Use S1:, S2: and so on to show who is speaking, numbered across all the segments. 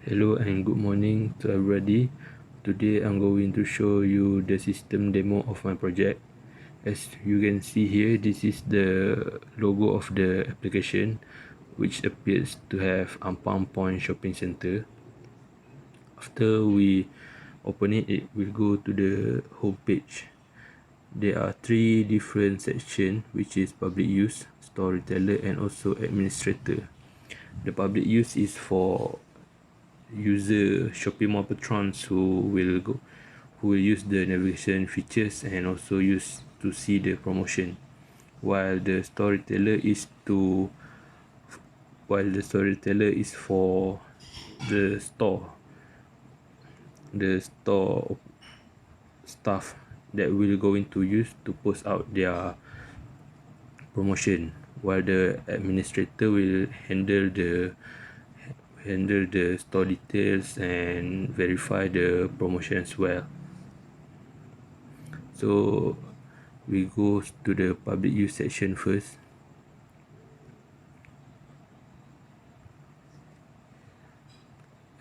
S1: Hello and good morning to everybody. Today I'm going to show you the system demo of my project. As you can see here, this is the logo of the application, which appears to have Ampang Point Shopping Center. After we open it, it will go to the home page. There are three different sections, which is public use, store retailer, and also administrator. The public use is for user shopping mall patrons who will use the navigation features and also use to see the promotion, while the storyteller is for the store staff that will going to use to post out their promotion, while the administrator will handle the store details and verify the promotion as well. So we go to the public use section first.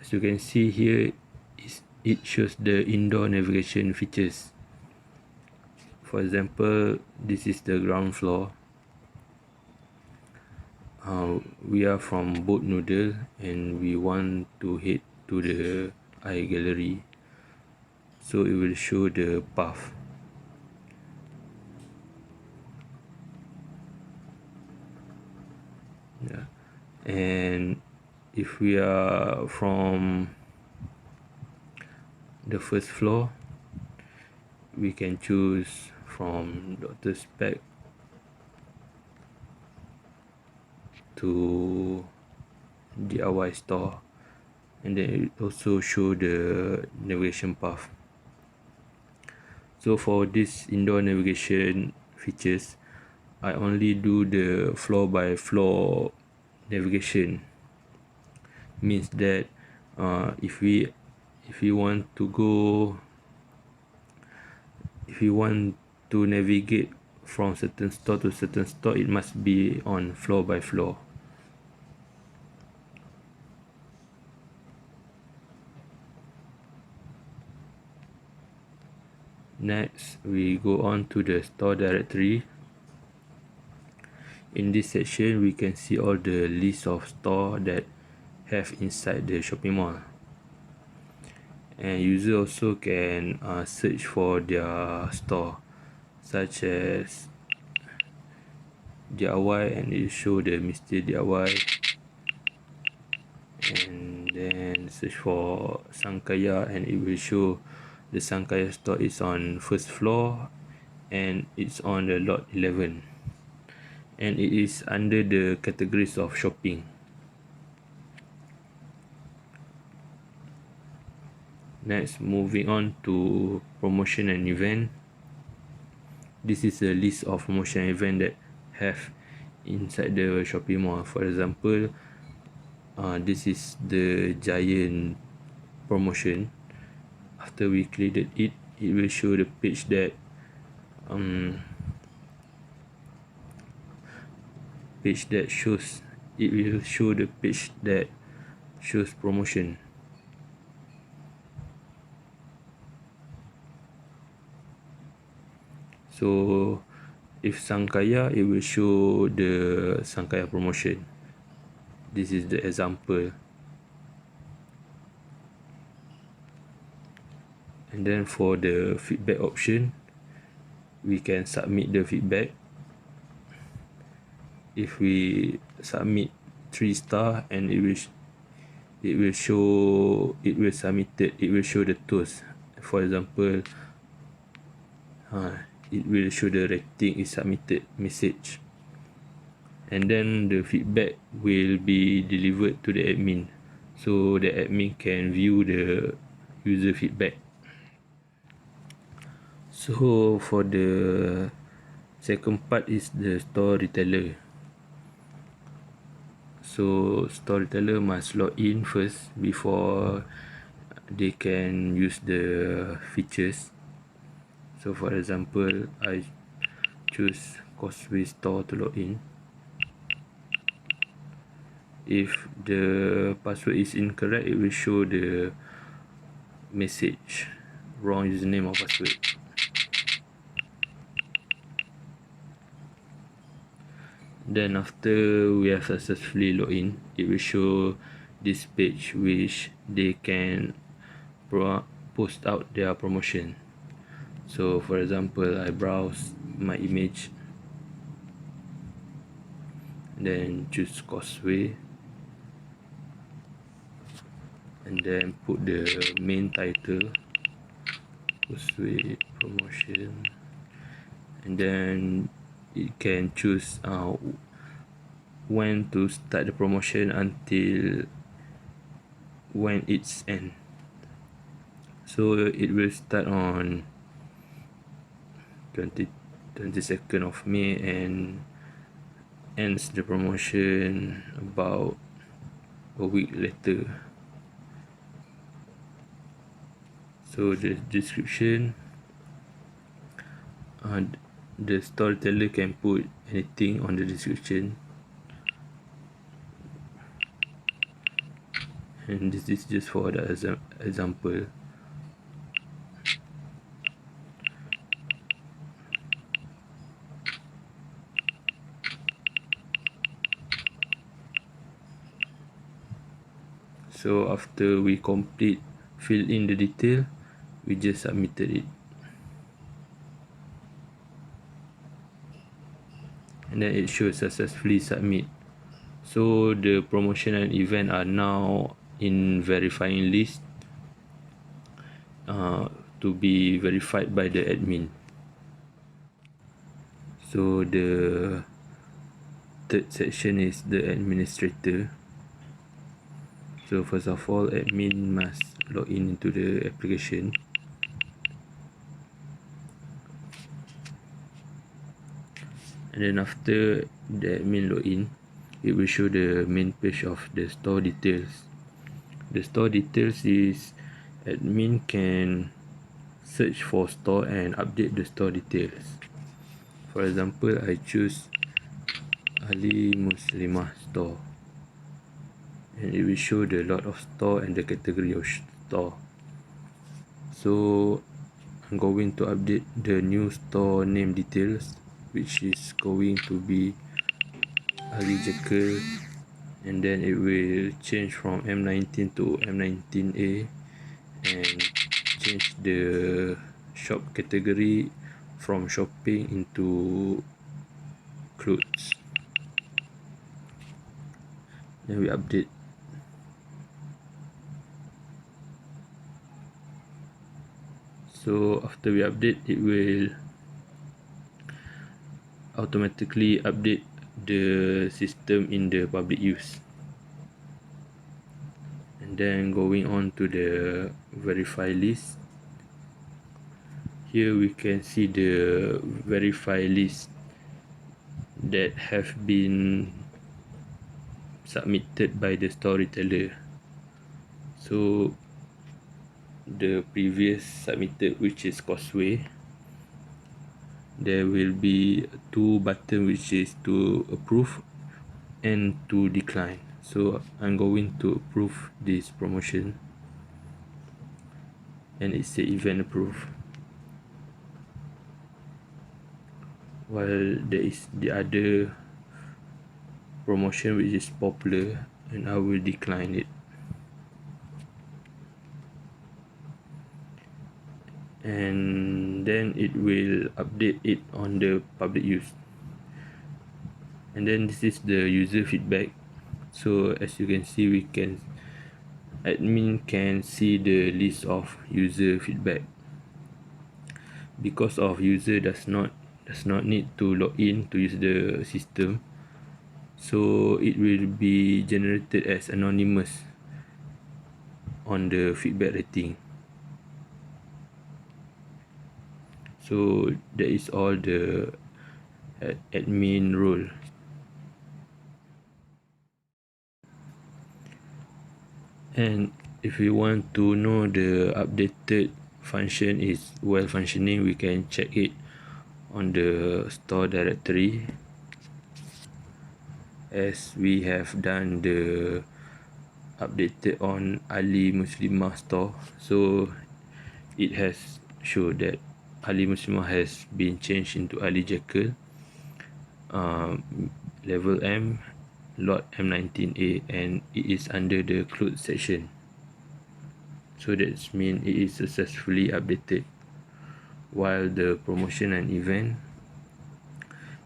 S1: As you can see here, it shows the indoor navigation features. For example, this is the ground floor. We are from Boat Noodle and we want to head to the iGallery, so it will show the path. Yeah. And if we are from the first floor, we can choose from Dr. Spec to DIY store, and then it also show the navigation path. So for this indoor navigation features, I only do the floor by floor navigation. Means that if we want to navigate from certain store to certain store, it must be on floor by floor. Next, we go on to the store directory. In this section, we can see all the list of store that have inside the shopping mall, and user also can search for their store, such as DIY, and it show the Mr. DIY, and then search for Sankaya and it will show the Sankaya store is on first floor and it's on the lot 11, and it is under the categories of shopping. Next, moving on to promotion and event. This is a list of promotion and event that have inside the shopping mall. For example, this is the Giant promotion. After we cleared it, it will show the page that shows promotion. So if Sankaya, it will show the Sankaya promotion. This is the example. And then for the feedback option, we can submit the feedback. If we submit 3 star, and it will show the tools. For example, it will show the rating is submitted message, and then the feedback will be delivered to the admin, so the admin can view the user feedback. So for the second part is the store retailer. So store retailer must log in first before they can use the features. So for example, I choose Causeway store to log in. If the password is incorrect, it will show the message wrong username or password. Then after we have successfully logged in, it will show this page which they can post out their promotion. So for example, I browse my image, then choose Causeway, and then put the main title, Causeway promotion, and then it can choose when to start the promotion until when it's end. So it will start on 22nd of May and ends the promotion about a week later. So the description, the storyteller can put anything on the description, and this is just for the example. So after we fill in the detail, we just submitted it, and then it shows successfully submit. So the promotion and event are now in verifying list to be verified by the admin. So the third section is the administrator. So first of all, admin must log in into the application. And then after the admin login, it will show the main page of the store details. The store details is admin can search for store and update the store details. For example, I choose Ali Muslimah store, and it will show the lot of store and the category of store. So I'm going to update the new store name details, which is going to be Ali Jekyll, and then it will change from M19 to M19A, and change the shop category from shopping into clothes. Then we update. So after we update, it will automatically update the system in the public use. And then going on to the verify list, here we can see the verify list that have been submitted by the storyteller. So the previous submitted, which is Causeway, there will be two buttons, which is to approve and to decline. So I'm going to approve this promotion, and it's the event approved, while there is the other promotion which is popular, and I will decline it. And then it will update it on the public use. And then this is the user feedback. So as you can see, admin can see the list of user feedback. Because of user does not need to log in to use the system, so it will be generated as anonymous on the feedback rating. So that is all the admin role. And if we want to know the updated function is well functioning, we can check it on the store directory. as we have done the updated on Ali Muslimah store, so it has showed that Ali Muslimah has been changed into Ali Jekyll, level M, lot M19A, and it is under the clothes section. So that's mean it is successfully updated. While the promotion and event,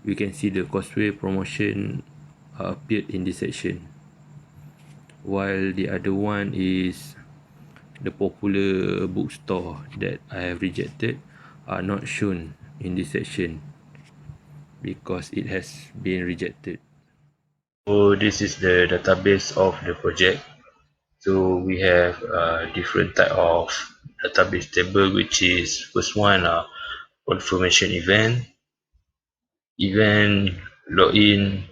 S1: we can see the cosplay promotion appeared in this section, while the other one is the popular bookstore that I have rejected are not shown in this section because it has been rejected. So this is the database of the project. So we have different type of database table, which is first one confirmation event login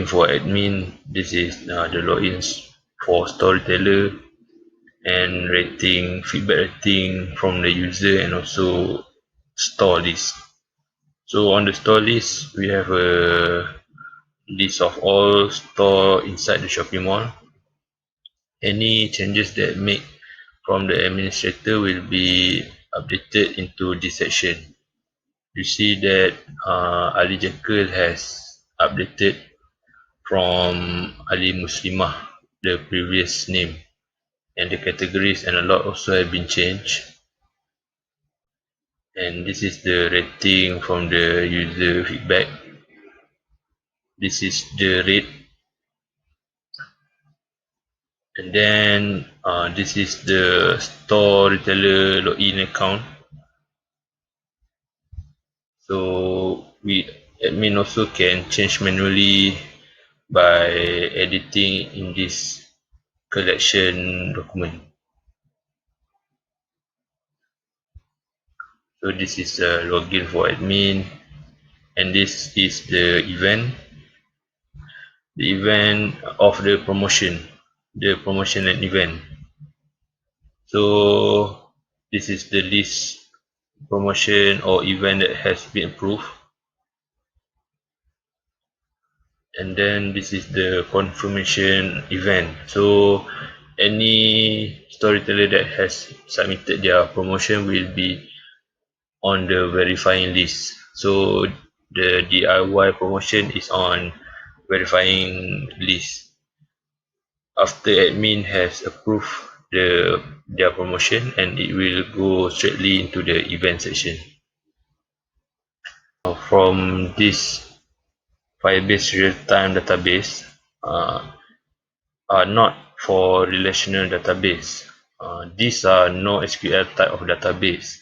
S1: for admin. This is the logins for storyteller, and rating, feedback rating from the user, and also store list. So on the store list, we have a list of all store inside the shopping mall. Any changes that make from the administrator will be updated into this section. You see that Ali Jekyll has updated from Ali Muslimah, the previous name, and the categories and a lot also have been changed. And this is the rating from the user feedback. This is the rate, and then this is the store retailer login account. So we admin also can change manually by editing in this collection document. So this is a login for admin, and this is the event of the promotion and event. So this is the list promotion or event that has been approved, and then this is the confirmation event. So any storyteller that has submitted their promotion will be on the verifying list. So the DIY promotion is on verifying list. After admin has approved their promotion, and it will go straightly into the event section. From this Firebase real-time database are not for relational database. These are NoSQL type of database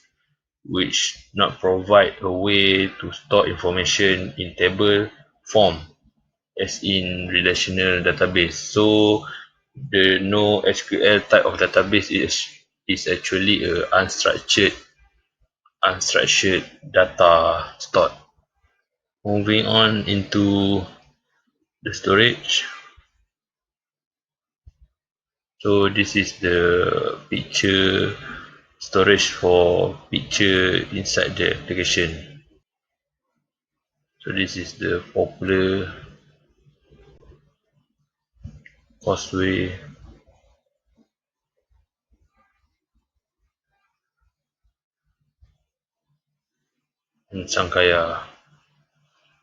S1: which not provide a way to store information in table form as in relational database. So the NoSQL type of database is actually a unstructured data stored. Moving on into the storage. So this is the picture storage for picture inside the application. So this is the popular Causeway and Sankaya.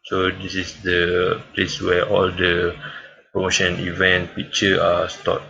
S1: So this is the place where all the promotion event picture are stored.